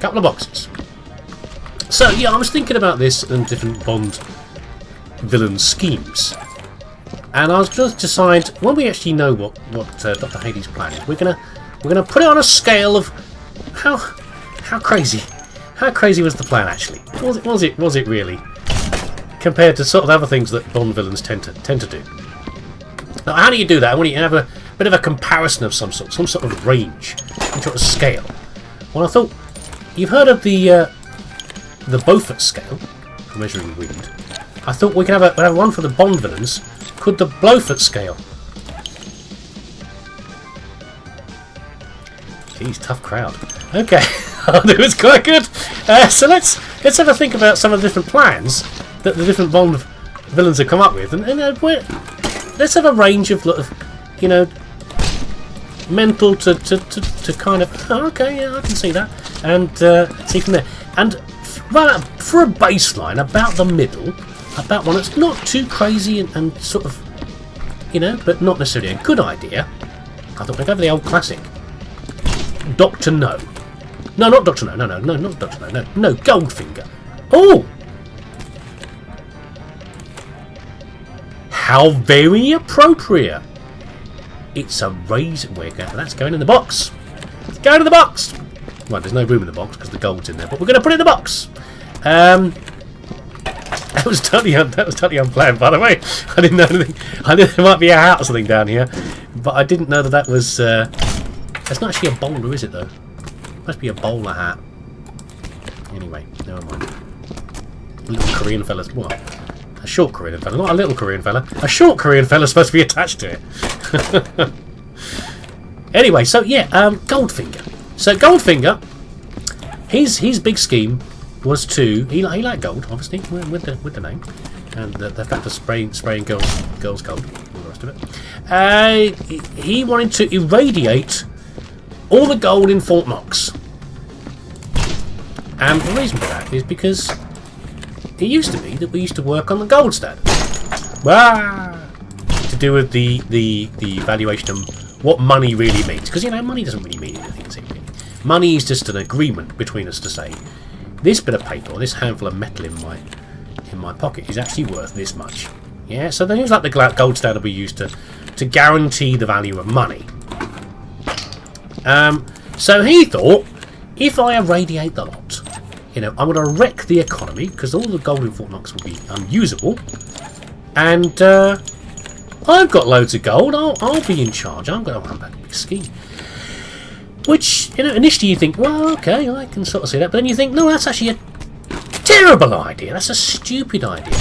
Couple of boxes. So yeah, I was thinking about this and different Bond villain schemes, and I was going to decide when we actually know what Dr. Haley's plan is. We're gonna put it on a scale of how crazy was the plan actually? Was it really? Compared to sort of other things that Bond villains tend to do. Now, how do you do that? When you have a bit of a comparison of some sort of range, some sort of scale. Well, I thought you've heard of the Beaufort scale for measuring wind. I thought we could have one for the Bond villains called the Blowfort scale. Jeez, tough crowd. Okay, it was quite good. So let's have a think about some of the different plans that the different Bond villains have come up with, and let's have a range of mental to kind of okay, yeah, I can see that, and see from there, and for a baseline about the middle, about one that's not too crazy and sort of but not necessarily a good idea. I thought we'd go for the old classic, Dr. No. No, not Dr. No. No, not Dr. No. No, Goldfinger. Oh! How very appropriate. It's a razor. That's going in the box. It's going in the box. Right, there's no room in the box because the gold's in there, but we're going to put it in the box. That was totally unplanned, by the way. I didn't know anything. I knew there might be a hat or something down here, but I didn't know that was. That's not actually a bowler, is it though? Must be a bowler hat. Anyway, never mind. A little Korean fella's what? A short Korean fella, not a little Korean fella. A short Korean fella's supposed to be attached to it. Anyway, so yeah, Goldfinger. So Goldfinger, his big scheme was to he liked gold, obviously, with the name and the fact of spraying girls gold, all the rest of it. He wanted to irradiate all the gold in Fort Knox, and the reason for that is because it used to be that we used to work on the gold standard. To do with the valuation of what money really means, because money doesn't really mean anything, does it? Money is just an agreement between us to say this bit of paper or this handful of metal in my pocket is actually worth this much. Yeah, so things like the gold standard we used to guarantee the value of money. So he thought, if I irradiate the lot, I'm going to wreck the economy because all the gold in Fort Knox will be unusable, and I've got loads of gold. I'll be in charge. I'm going to run that big scheme. Which initially you think, well, okay, I can sort of see that, but then you think, no, that's actually a terrible idea. That's a stupid idea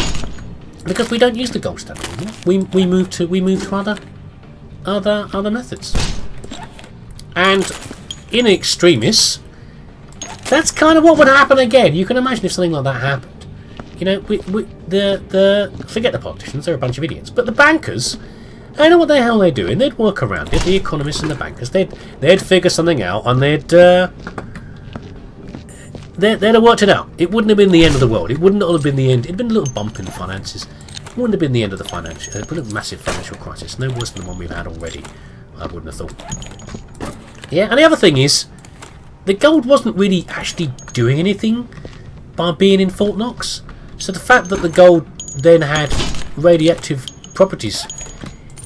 because we don't use the gold standard anymore. We move to other methods. And in extremis, that's kind of what would happen again. You can imagine if something like that happened. Forget the politicians; they're a bunch of idiots. But the bankers, I know what the hell they're doing. They'd work around it. The economists and the bankers, they'd figure something out, and they'd have worked it out. It wouldn't have been the end of the world. It wouldn't have been the end. It'd been a little bump in the finances. It wouldn't have been the end of the massive financial crisis. No worse than the one we've had already. I wouldn't have thought. Yeah, and the other thing is, the gold wasn't really actually doing anything by being in Fort Knox. So the fact that the gold then had radioactive properties,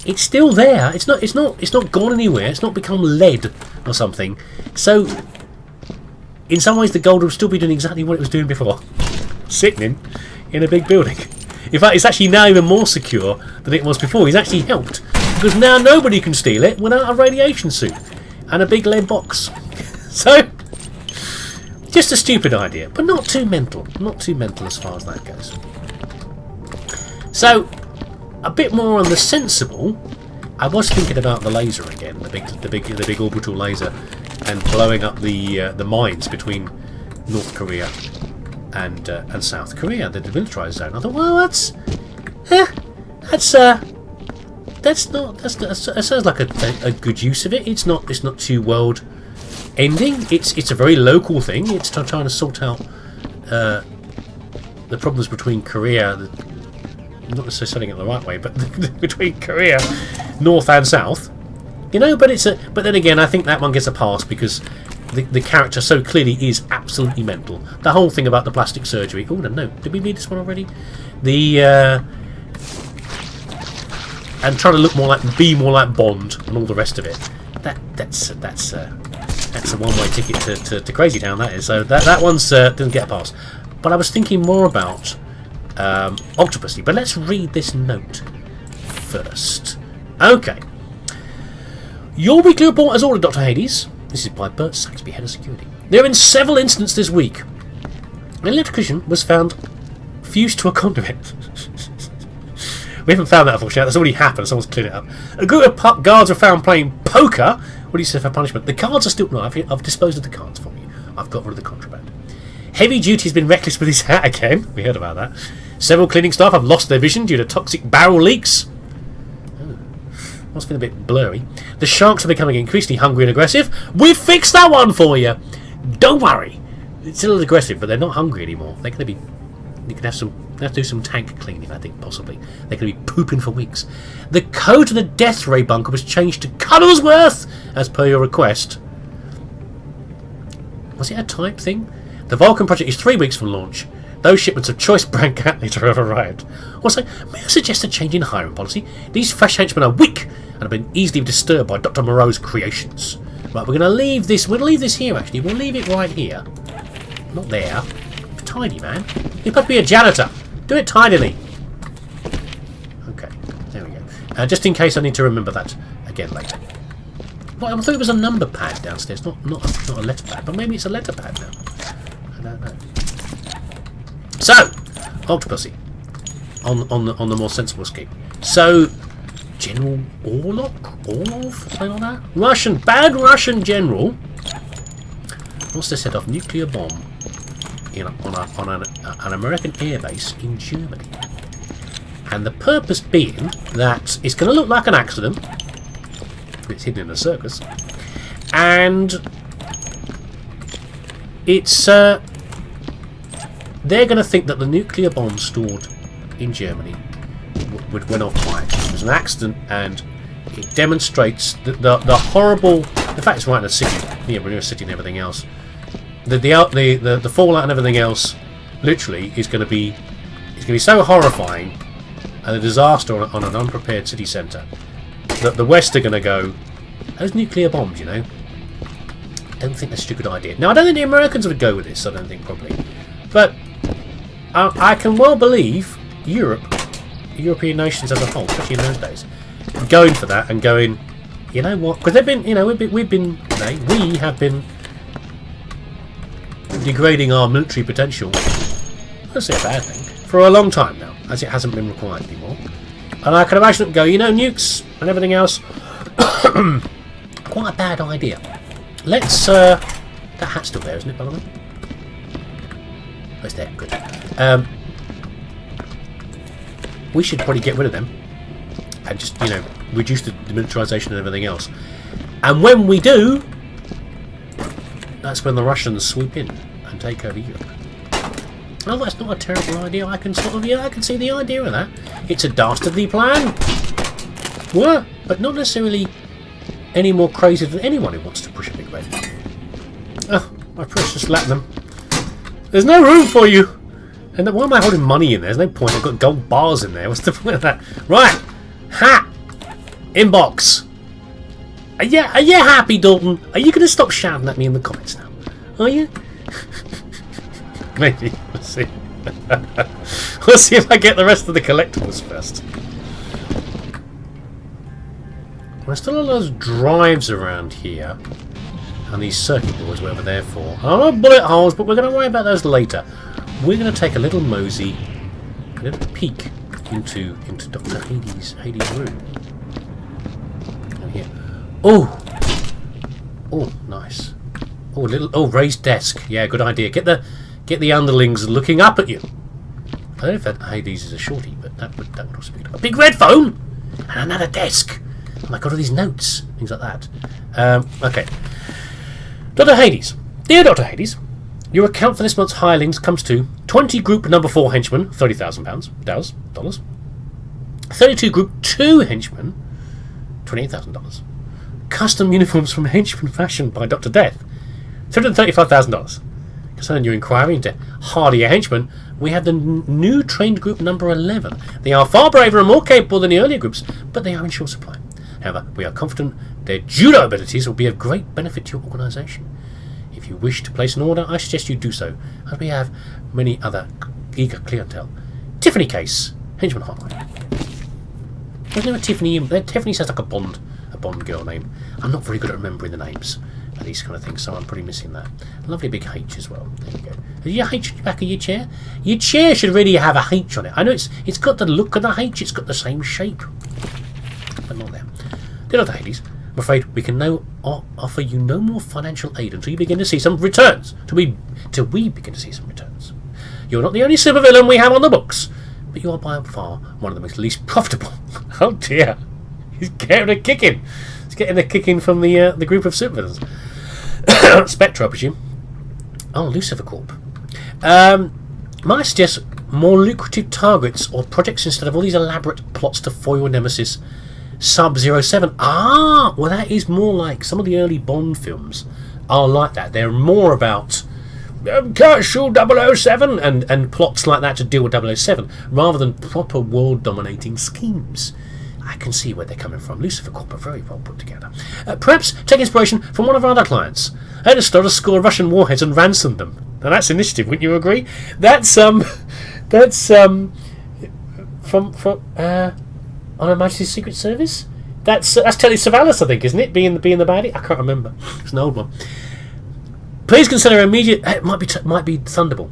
it's still there. It's not gone anywhere. It's not become lead or something. So in some ways, the gold will still be doing exactly what it was doing before, sitting in a big building. In fact, it's actually now even more secure than it was before. He's actually helped because now nobody can steal it without a radiation suit and a big lead box. So, just a stupid idea, but not too mental. Not too mental as far as that goes. So, a bit more on the sensible. I was thinking about the laser again, the big orbital laser, and blowing up the mines between North Korea and South Korea, the demilitarized zone. I thought, well, that sounds like a good use of it. It's not too world ending. It's a very local thing. It's trying to sort out the problems between Korea, not necessarily selling it the right way, but between Korea, North and South. But then again, I think that one gets a pass because the character so clearly is absolutely mental. The whole thing about the plastic surgery. Oh no, did we read this one already? And trying to look more like, be more like Bond and all the rest of it. That's a one-way ticket to Crazy Town. That is. So that one's didn't get a pass. But I was thinking more about Octopussy. But let's read this note first. Okay. Your weekly report as ordered, Dr. Hades. This is by Bert Saxby, Head of Security. There have been several incidents this week. An electrician was found fused to a conduit. We haven't found that, unfortunately. That's already happened. Someone's cleared it up. A group of guards were found playing poker. What do you say for punishment? The cards are still... No, I've disposed of the cards for you. I've got rid of the contraband. Heavy Duty has been reckless with his hat again. We heard about that. Several cleaning staff have lost their vision due to toxic barrel leaks. Must have been a bit blurry. The sharks are becoming increasingly hungry and aggressive. We've fixed that one for you. Don't worry. It's still aggressive, but they're not hungry anymore. They're going to be... You can have to do some tank cleaning, I think, possibly. They're going to be pooping for weeks. The code to the death ray bunker was changed to Cuddlesworth, as per your request. Was it a type thing? The Vulcan project is 3 weeks from launch. Those shipments of choice brand cat litter have arrived. Also, may I suggest a change in hiring policy? These fresh henchmen are weak and have been easily disturbed by Dr. Moreau's creations. Right, we're going to leave this. We'll leave this here, actually. We'll leave it right here. Not there. It's tiny, man. You're supposed to be a janitor. Do it tidily. Okay, there we go. Just in case I need to remember that again later. Well, I thought it was a number pad downstairs, not a letter pad, but maybe it's a letter pad now. I don't know. So, Octopussy, on the more sensible scheme. So, General Orlov, something like that. Bad Russian general wants to set off nuclear bomb on an American airbase in Germany, and the purpose being that it's going to look like an accident. It's hidden in a circus, and it's they're going to think that the nuclear bomb stored in Germany went off by accident. It was an accident, and it demonstrates the horrible. In fact, it's right in the city, near a city and everything else. The fallout and everything else, literally, is going to be so horrifying, and a disaster on an unprepared city centre, that the West are going to go, those nuclear bombs, you know. Don't think that's a good idea. Now, I don't think the Americans would go with this. I don't think probably, but I can well believe European nations as a whole, especially in those days, going for that and going, you know what? Because they've been, you know, we have been degrading our military potential. That's a bad thing for a long time now, as it hasn't been required anymore. And I can imagine them go, you know, nukes and everything else. Quite a bad idea. Let's. That hat's still there, isn't it, by the way? Oh, it's there. Good. We should probably get rid of them and just, you know, reduce the militarization and everything else. And when we do, that's when the Russians swoop in and take over Europe. Oh, that's not a terrible idea. I can I can see the idea of that. It's a dastardly plan. What? But not necessarily any more crazy than anyone who wants to push a big red. Oh, my precious Latinum. There's no room for you. And why am I holding money in there? There's no point. I've got gold bars in there. What's the point of that? Right. Hat. Inbox. Are you happy, Dalton? Are you going to stop shouting at me in the comments now? Are you? Maybe. We'll see. We'll see if I get the rest of the collectibles first. There's still a lot of drives around here. And these circuit boards, whatever they're for. Oh, not bullet holes, but we're going to worry about those later. We're going to take a little mosey, a little peek into Dr. Hades' room. Down here. Oh, nice. Oh, raised desk. Yeah, good idea. Get the underlings looking up at you. I don't know if that Hades is a shorty, but that would also be a big red phone and another desk. Oh my god, all these notes, things like that. Okay. Dr. Hades. Dear Dr. Hades, your account for this month's hirelings comes to 20 Group Number 4 henchmen, $30,000, dollars. 32 Group 2 henchmen, $28,000. Custom uniforms from Henchman Fashion by Dr. Death, $335,000. Concerning your inquiry into hardier henchmen, we have the new trained group number 11. They are far braver and more capable than the earlier groups, but they are in short supply. However, we are confident their judo abilities will be of great benefit to your organisation. If you wish to place an order, I suggest you do so, as we have many other eager clientele. Tiffany Case, Henchman Hotline. There's no Tiffany. Tiffany sounds like a Bond girl name. I'm not very good at remembering the names of these kind of things, so I'm pretty missing that. Lovely big H as well. There you go. Is your H on the back of your chair? Your chair should really have a H on it. I know it's got the look of the H. It's got the same shape, but not there. Dear Dr. Hades, I'm afraid we can now offer you no more financial aid until you begin to see some returns. Till we begin to see some returns. You're not the only supervillain we have on the books, but you are by far one of the most least profitable. Oh dear, he's getting a kicking. He's getting a kicking from the group of supervillains. Spectre, I presume. Oh, Lucifer Corp. Might suggest more lucrative targets or projects instead of all these elaborate plots to foil your nemesis. Sub-07. Ah, well, that is more like some of the early Bond films are like that. They're more about shoot 007 and plots like that to deal with 007 rather than proper world-dominating schemes. I can see where they're coming from. Lucifer Corp are very well put together. Perhaps take inspiration from one of our other clients. They had to score Russian warheads and ransom them. Now that's initiative, wouldn't you agree? That's from on Her Majesty's Secret Service? That's Telly Savalas, I think, isn't it? Being the baddie? I can't remember. It's an old one. Please consider immediate... It might be Thunderball.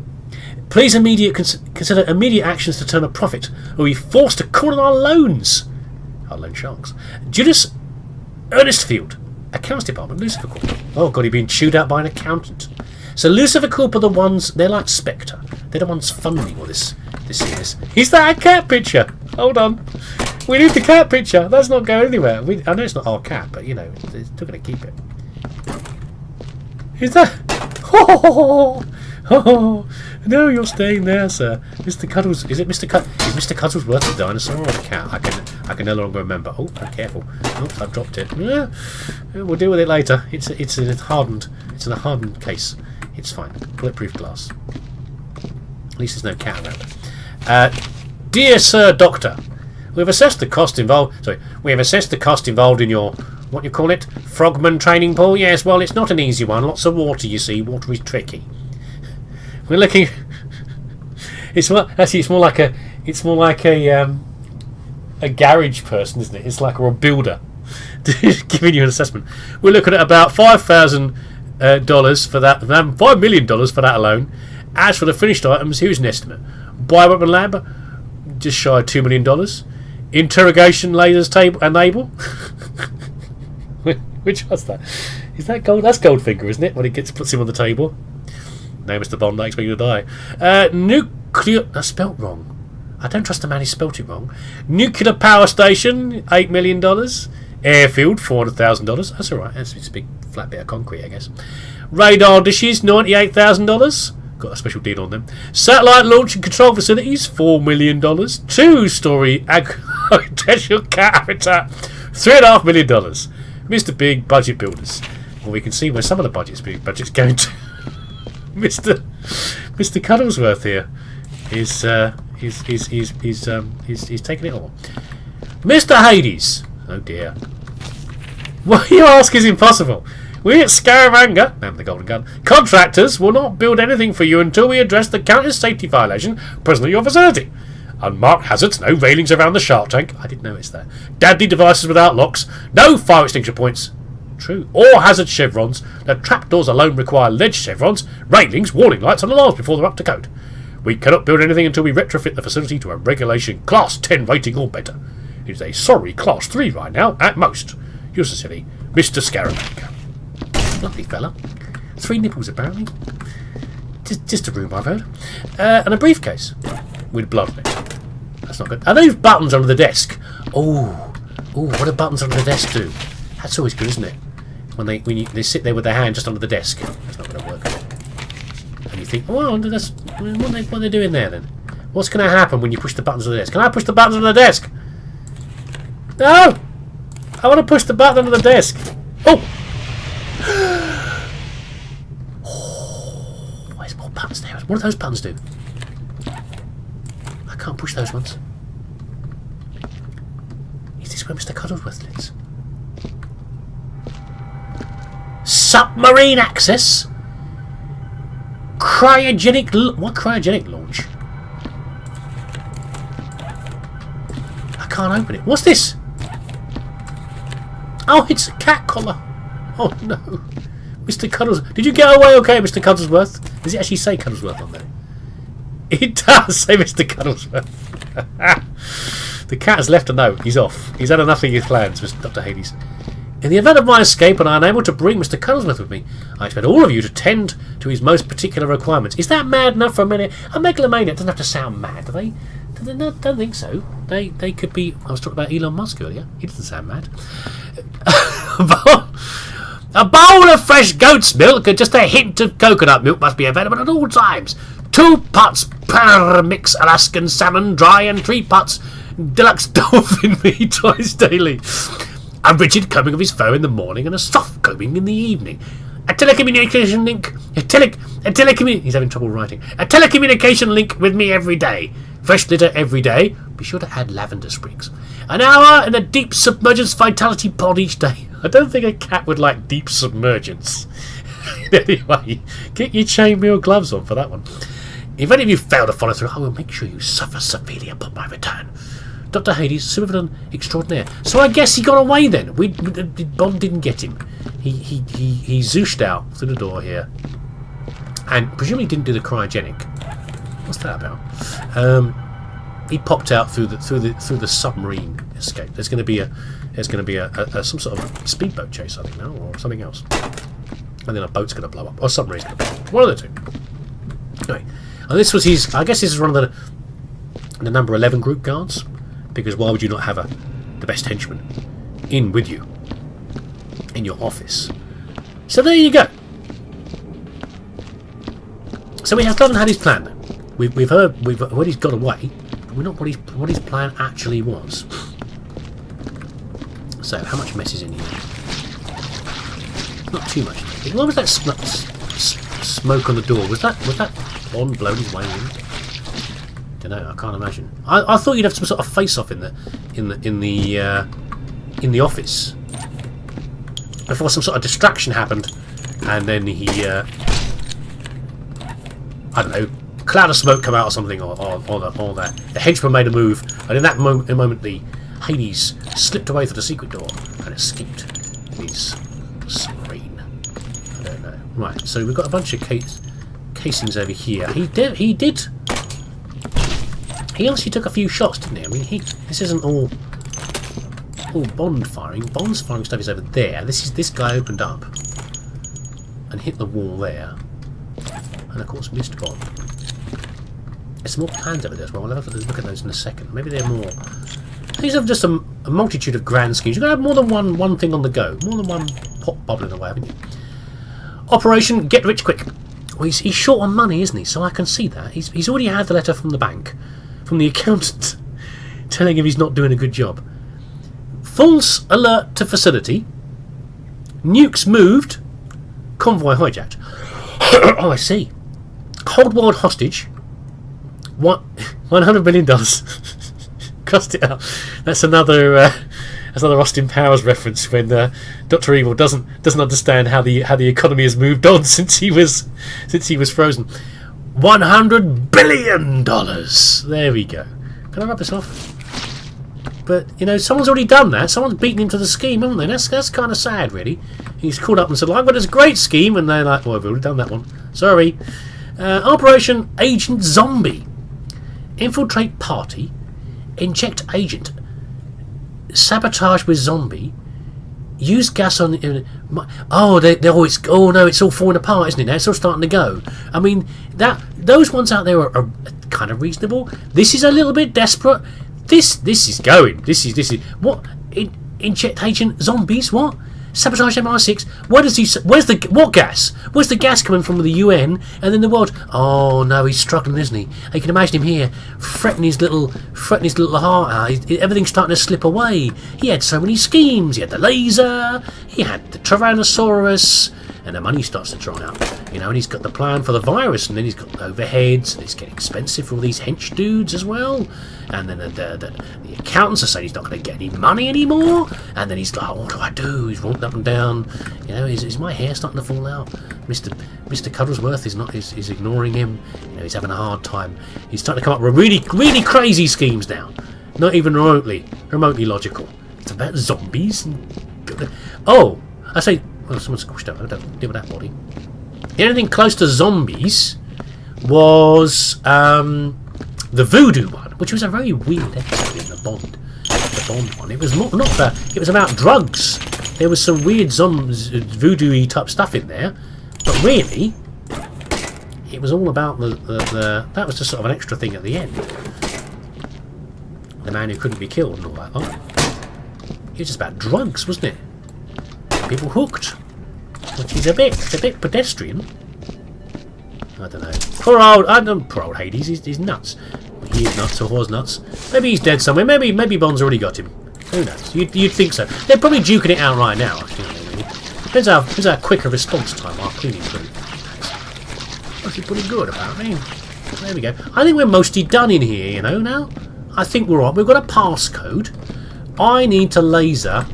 Please consider immediate actions to turn a profit, or we forced to call on our loans. Our loan sharks. Judas Ernest Field. Accounts Department, Lucifer Corp. Oh god, he's being chewed out by an accountant. So Lucifer Corp are the ones... They're like Spectre. They're the ones funding all this is. Is that a cat picture? Hold on. We need the cat picture. That's not going anywhere. I know it's not our cat, but, you know, they're still going to keep it. Is that... Oh, no, you're staying there, sir. Mr. Cuddles... Is it Mr. Is Mr. Cuddlesworth a dinosaur or a cat? I can no longer remember. Oh, be careful. Oops, I've dropped it. Yeah, we'll deal with it later. It's in a hardened case. It's fine. Bulletproof glass. At least there's no cat around. Dear Sir Doctor, we have assessed the cost involved. We have assessed the cost involved in your what you call it, frogman training pool. Yes, well, it's not an easy one. Lots of water, you see. Water is tricky. We're looking. It's more like a garage person, isn't it? It's like a builder giving you an assessment. We're looking at about $5,000 for that, $5 million for that alone. As for the finished items, here's an estimate. Bioweapon lab, just shy of $2 million. Interrogation lasers table enable. Which was that? Is that gold? That's Goldfinger, isn't it? When he puts him on the table. No, Mr. Bond, I expect you to die. Nuclear. That's spelt wrong. I don't trust the man who spelt it wrong. Nuclear power station, $8 million. Airfield, $400,000. That's alright. It's a big flat bit of concrete, I guess. Radar dishes, $98,000. Got a special deal on them. Satellite launch and control facilities, $4 million. 2-story agricultural cat habitat, $3.5 million. Mr. Big budget builders. Well, we can see where some of the budget's going to. Mr. Cuddlesworth here is he's taking it all. Mr. Hades. Oh dear. What you ask is impossible. We at Scaramanga, man with the golden gun, contractors will not build anything for you until we address the countless safety violation present at your facility. Unmarked hazards, no railings around the shark tank. I didn't notice that. Deadly devices without locks, no fire extinguisher points. True. Or hazard chevrons. The trapdoors alone require ledge chevrons, railings, warning lights, and alarms before they're up to code. We cannot build anything until we retrofit the facility to a regulation Class 10 rating or better. It is a sorry Class 3 right now, at most. Yours sincerely, Mr. Scaramanga. Lovely fella. 3 nipples, apparently. Just a room, I've heard. And a briefcase with blood on it. That's not good. Are those buttons under the desk? Oh, what do buttons under the desk do? That's always good, isn't it? When they sit there with their hand just under the desk. That's not going to work. And you think, oh, what are they doing there then? What's going to happen when you push the buttons on the desk? Can I push the buttons on the desk? No! I want to push the button under the desk. Oh! What do those buttons do? I can't push those ones. Is this where Mr. Cuddlesworth lives? Submarine access? Cryogenic... What cryogenic launch? I can't open it. What's this? Oh, it's a cat collar. Oh, no. Mr. Cuddlesworth. Did you get away okay, Mr. Cuddlesworth? Does it actually say Cuddlesworth on there? It does say Mr. Cuddlesworth. The cat has left a note. He's off. He's had enough of his plans, Mr. Dr. Hades. In the event of my escape and I am able to bring Mr. Cuddlesworth with me, I expect all of you to tend to his most particular requirements. Is that mad enough for a minute? A megalomaniac doesn't have to sound mad, do they? Don't think so. They could be... I was talking about Elon Musk earlier. He doesn't sound mad. A bowl of fresh goat's milk and just a hint of coconut milk must be available at all times. 2 pots per mix Alaskan salmon dry and 3 pots deluxe dolphin meat twice daily. A rigid combing of his fur in the morning and a soft combing in the evening. A telecommunication link. He's having trouble writing. A telecommunication link with me every day. Fresh litter every day. Be sure to add lavender sprigs. An hour in a deep submergence vitality pod each day. I don't think a cat would like deep submergence. Anyway, get your chainmail gloves on for that one. If any of you fail to follow through, I will make sure you suffer severely upon my return. Dr. Hades, supervillain extraordinaire. So I guess he got away then. Bond didn't get him. He zooshed out through the door here, and presumably didn't do the cryogenic. What's that about? He popped out through the submarine escape. There's going to be some sort of speedboat chase, I think now, or something else. And then a boat's going to blow up, or a submarine's going to blow up. One of the two. Anyway, and this was his. I guess this is one of the number 11 group guards. Because why would you not have the best henchman in with you in your office? So there you go. So we haven't had his plan. We've heard he's got away, but we're not what his plan actually was. So how much mess is in here? Not too much. What was that smoke on the door? Was that Bond blowing his way in? Don't know. I can't imagine. I thought you'd have some sort of face-off in the office before some sort of distraction happened, and then he I don't know, cloud of smoke come out or something, or the henchman made a move, and in that moment the Hades slipped away through the secret door and escaped his submarine. I don't know. Right. So we've got a bunch of casings over here. He did. He actually took a few shots, didn't he? I mean, this isn't all Bond firing. Bond's firing stuff is over there. This guy opened up and hit the wall there, and of course missed Bond. There's some more plans over there as well. I'll have a look at those in a second. Maybe they're more. These are just a multitude of grand schemes. You've got to have more than one thing on the go, more than one pot bubbling away, haven't you? Operation Get Rich Quick. Well, he's short on money, isn't he? So I can see that he's already had the letter from the bank. From the accountant telling him he's not doing a good job. False alert to facility. Nukes moved. Convoy hijacked. Oh, I see. Hold world hostage. $100 million. Cost it out. That's another Austin Powers reference when Dr. Evil doesn't understand how the economy has moved on since he was frozen. $100 billion. There we go. Can I rub this off? But someone's already done that. Someone's beaten him to the scheme, haven't they? That's kind of sad, really. He's called up and said, "I've got this great scheme," and they're like, "Well, we've already done that one. Sorry." Operation Agent Zombie. Infiltrate party. Inject agent. Sabotage with zombie. Use gas on... it's all falling apart, isn't it? Now it's all starting to go. I mean, those ones out there are kind of reasonable. This is a little bit desperate. This is going. This is what? Inject agent zombies? What? Sabotage MI6. What gas? Where's the gas coming from with the UN and then the world? Oh no, he's struggling, isn't he? You can imagine him here, fretting his little heart out. Everything's starting to slip away. He had so many schemes. He had the laser. He had the Tyrannosaurus, and the money starts to dry out. You know, and he's got the plan for the virus, and then he's got overheads, and it's getting expensive for all these hench dudes as well. And then the accountants are saying he's not going to get any money anymore. And then he's like, what do I do? He's walking up and down. You know, is my hair starting to fall out? Mr. Cuddlesworth is ignoring him. You know, he's having a hard time. He's starting to come up with really, really crazy schemes now. Not even remotely logical. It's about zombies. Oh, I say, well, someone squished up. I don't deal with that body. The only thing close to zombies was the voodoo one, which was a very weird episode in the Bond one. It was not that. It was about drugs. There was some weird voodoo-y type stuff in there, but really, it was all about the. That was just sort of an extra thing at the end. The man who couldn't be killed and all that. Oh, it was just about drugs, wasn't it? People hooked. Which is a bit pedestrian. I don't know. Poor old Hades. He's nuts. He is nuts, or was nuts. Maybe he's dead somewhere. Maybe Bond's already got him. Who knows? You'd think so. They're probably duking it out right now. Really. Depends how quick a response time our cleaning crew. Actually, pretty good apparently. There we go. I think we're mostly done in here. You know now. I think we're on. We've got a passcode. I need to laser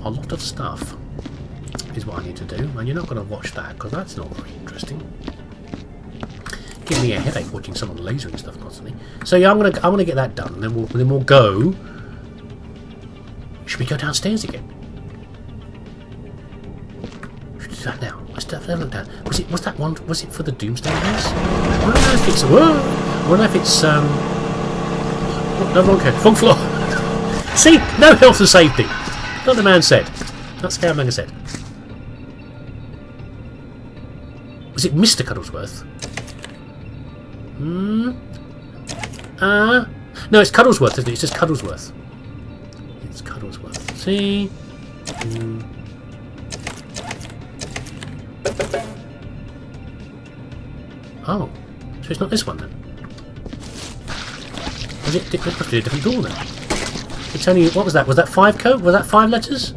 a lot of stuff. Is what I need to do, and you're not going to watch that because that's not very interesting. Give me a headache watching someone lasering stuff constantly. So yeah, I'm gonna get that done, and then we'll go. Should we go downstairs again? Should we do that now? Let's have a look down. Was that one? Was it for the Doomsday house? I don't know if it's. I don't know if it's. No, wrong code. Wrong floor. See, no health and safety. Not the man said. Not Scaramanga said. Was it Mr. Cuddlesworth? No, it's Cuddlesworth, isn't it? It's just Cuddlesworth. It's Cuddlesworth. See? Oh. So it's not this one then? Was it? It must be a different door then. It's only, what was that? Was that 5 code? Was that 5 letters?